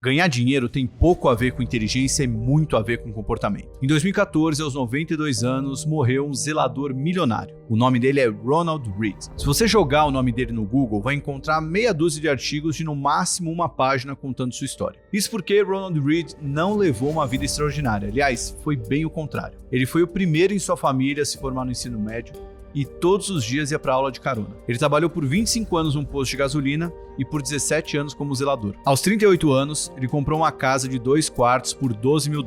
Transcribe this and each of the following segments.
Ganhar dinheiro tem pouco a ver com inteligência e muito a ver com comportamento. Em 2014, aos 92 anos, morreu um zelador milionário. O nome dele é Ronald Read. Se você jogar o nome dele no Google, vai encontrar meia dúzia de artigos de no máximo uma página contando sua história. Isso porque Ronald Read não levou uma vida extraordinária. Aliás, foi bem o contrário. Ele foi o primeiro em sua família a se formar no ensino médio e todos os dias ia para aula de carona. Ele trabalhou por 25 anos num posto de gasolina e por 17 anos como zelador. Aos 38 anos, ele comprou uma casa de 2 quartos por $12 mil,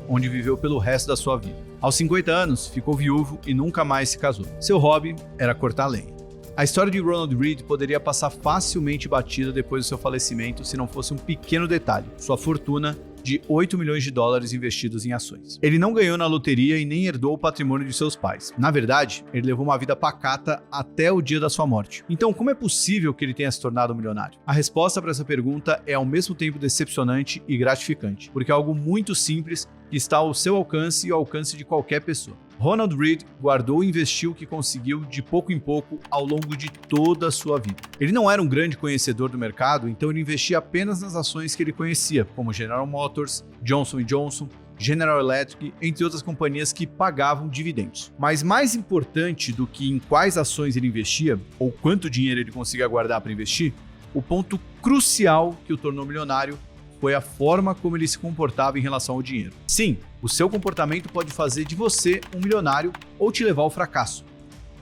onde viveu pelo resto da sua vida. Aos 50 anos, ficou viúvo e nunca mais se casou. Seu hobby era cortar lenha. A história de Ronald Read poderia passar facilmente batida depois do seu falecimento se não fosse um pequeno detalhe: sua fortuna de $8 milhões investidos em ações. Ele não ganhou na loteria e nem herdou o patrimônio de seus pais. Na verdade, ele levou uma vida pacata até o dia da sua morte. Então, como é possível que ele tenha se tornado um milionário? A resposta para essa pergunta é ao mesmo tempo decepcionante e gratificante, porque é algo muito simples que está ao seu alcance e ao alcance de qualquer pessoa. Ronald Read guardou e investiu o que conseguiu de pouco em pouco ao longo de toda a sua vida. Ele não era um grande conhecedor do mercado, então ele investia apenas nas ações que ele conhecia, como General Motors, Johnson & Johnson, General Electric, entre outras companhias que pagavam dividendos. Mas mais importante do que em quais ações ele investia, ou quanto dinheiro ele conseguia guardar para investir, o ponto crucial que o tornou milionário foi a forma como ele se comportava em relação ao dinheiro. Sim, o seu comportamento pode fazer de você um milionário ou te levar ao fracasso,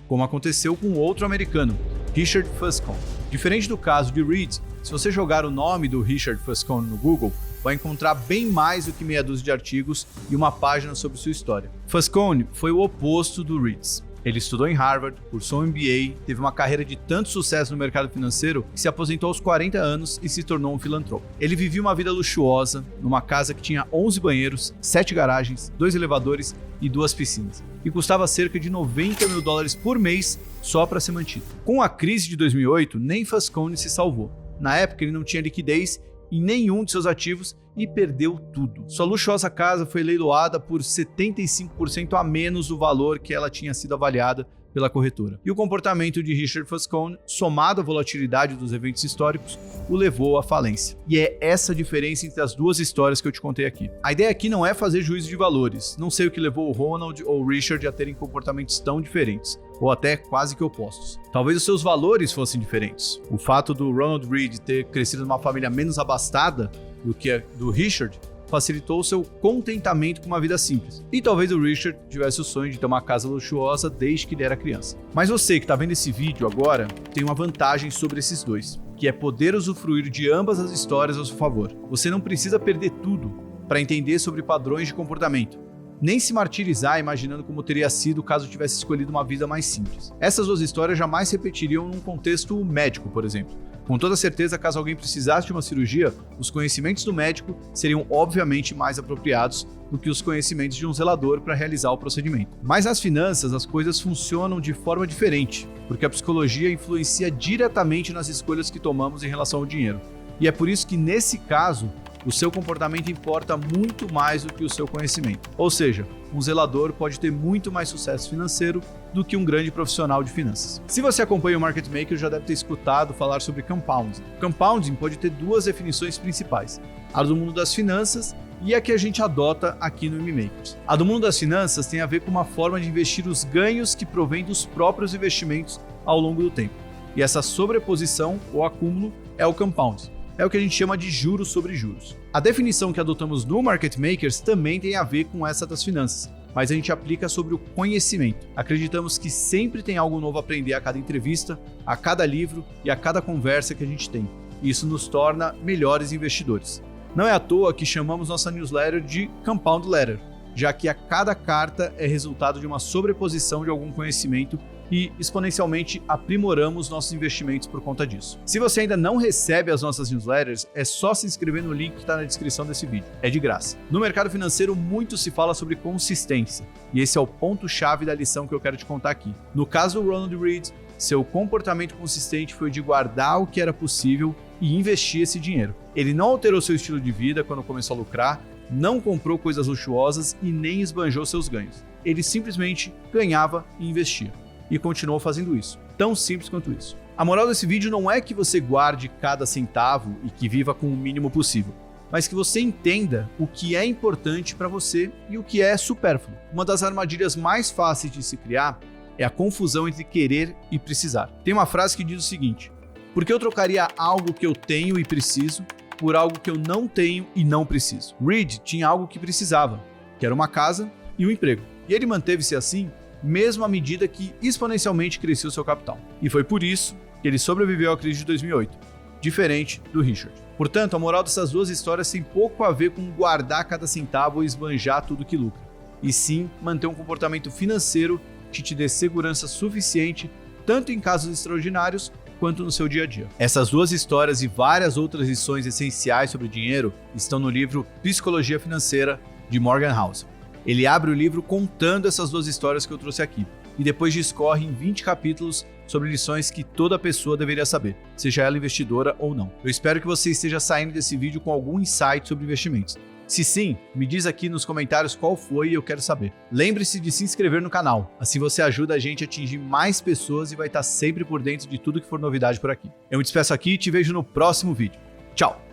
como aconteceu com outro americano, Richard Fuscon. Diferente do caso de Read, se você jogar o nome do Richard Fuscon no Google, vai encontrar bem mais do que meia dúzia de artigos e uma página sobre sua história. Fuscon foi o oposto do Read. Ele estudou em Harvard, cursou um MBA, teve uma carreira de tanto sucesso no mercado financeiro que se aposentou aos 40 anos e se tornou um filantropo. Ele vivia uma vida luxuosa, numa casa que tinha 11 banheiros, 7 garagens, 2 elevadores e 2 piscinas, e custava cerca de $90 mil por mês só para ser mantido. Com a crise de 2008, nem Fuscon se salvou. Na época, ele não tinha liquidez em nenhum de seus ativos e perdeu tudo. Sua luxuosa casa foi leiloada por 75% a menos do valor que ela tinha sido avaliada pela corretora. E o comportamento de Richard Fuscon, somado à volatilidade dos eventos históricos, o levou à falência. E é essa a diferença entre as duas histórias que eu te contei aqui. A ideia aqui não é fazer juízo de valores. Não sei o que levou o Ronald ou o Richard a terem comportamentos tão diferentes, ou até quase que opostos. Talvez os seus valores fossem diferentes. O fato do Ronald Read ter crescido numa família menos abastada do que a do Richard facilitou o seu contentamento com uma vida simples. E talvez o Richard tivesse o sonho de ter uma casa luxuosa desde que ele era criança. Mas você que está vendo esse vídeo agora tem uma vantagem sobre esses dois, que é poder usufruir de ambas as histórias ao seu favor. Você não precisa perder tudo para entender sobre padrões de comportamento, nem se martirizar imaginando como teria sido caso tivesse escolhido uma vida mais simples. Essas duas histórias jamais se repetiriam num contexto médico, por exemplo. Com toda certeza, caso alguém precisasse de uma cirurgia, os conhecimentos do médico seriam obviamente mais apropriados do que os conhecimentos de um zelador para realizar o procedimento. Mas nas finanças, as coisas funcionam de forma diferente, porque a psicologia influencia diretamente nas escolhas que tomamos em relação ao dinheiro. E é por isso que, nesse caso, o seu comportamento importa muito mais do que o seu conhecimento. Ou seja, um zelador pode ter muito mais sucesso financeiro do que um grande profissional de finanças. Se você acompanha o Market Maker, já deve ter escutado falar sobre compounding. Compounding pode ter duas definições principais: a do mundo das finanças e a que a gente adota aqui no M-Makers. A do mundo das finanças tem a ver com uma forma de investir os ganhos que provém dos próprios investimentos ao longo do tempo. E essa sobreposição ou acúmulo é o compounding. É o que a gente chama de juros sobre juros. A definição que adotamos no Market Makers também tem a ver com essa das finanças, mas a gente aplica sobre o conhecimento. Acreditamos que sempre tem algo novo a aprender a cada entrevista, a cada livro e a cada conversa que a gente tem. Isso nos torna melhores investidores. Não é à toa que chamamos nossa newsletter de Compound Letter, já que a cada carta é resultado de uma sobreposição de algum conhecimento e exponencialmente aprimoramos nossos investimentos por conta disso. Se você ainda não recebe as nossas newsletters, é só se inscrever no link que está na descrição desse vídeo. É de graça. No mercado financeiro, muito se fala sobre consistência, e esse é o ponto-chave da lição que eu quero te contar aqui. No caso do Ronald Read, seu comportamento consistente foi de guardar o que era possível e investir esse dinheiro. Ele não alterou seu estilo de vida quando começou a lucrar, não comprou coisas luxuosas e nem esbanjou seus ganhos. Ele simplesmente ganhava e investia. E continuou fazendo isso. Tão simples quanto isso. A moral desse vídeo não é que você guarde cada centavo e que viva com o mínimo possível. mas que você entenda o que é importante para você e o que é supérfluo. Uma das armadilhas mais fáceis de se criar é a confusão entre querer e precisar. Tem uma frase que diz o seguinte: por que eu trocaria algo que eu tenho e preciso por algo que eu não tenho e não preciso? Reed tinha algo que precisava, que era uma casa e um emprego. E ele manteve-se assim, mesmo à medida que exponencialmente cresceu seu capital. E foi por isso que ele sobreviveu à crise de 2008, diferente do Richard. Portanto, a moral dessas duas histórias tem pouco a ver com guardar cada centavo ou esbanjar tudo que lucra, e sim manter um comportamento financeiro que te dê segurança suficiente, tanto em casos extraordinários quanto no seu dia a dia. Essas duas histórias e várias outras lições essenciais sobre dinheiro estão no livro Psicologia Financeira, de Morgan Housel. Ele abre o livro contando essas duas histórias que eu trouxe aqui, e depois discorre em 20 capítulos sobre lições que toda pessoa deveria saber, seja ela investidora ou não. Eu espero que você esteja saindo desse vídeo com algum insight sobre investimentos. Se sim, me diz aqui nos comentários qual foi e eu quero saber. Lembre-se de se inscrever no canal, assim você ajuda a gente a atingir mais pessoas e vai estar sempre por dentro de tudo que for novidade por aqui. Eu me despeço aqui e te vejo no próximo vídeo. Tchau!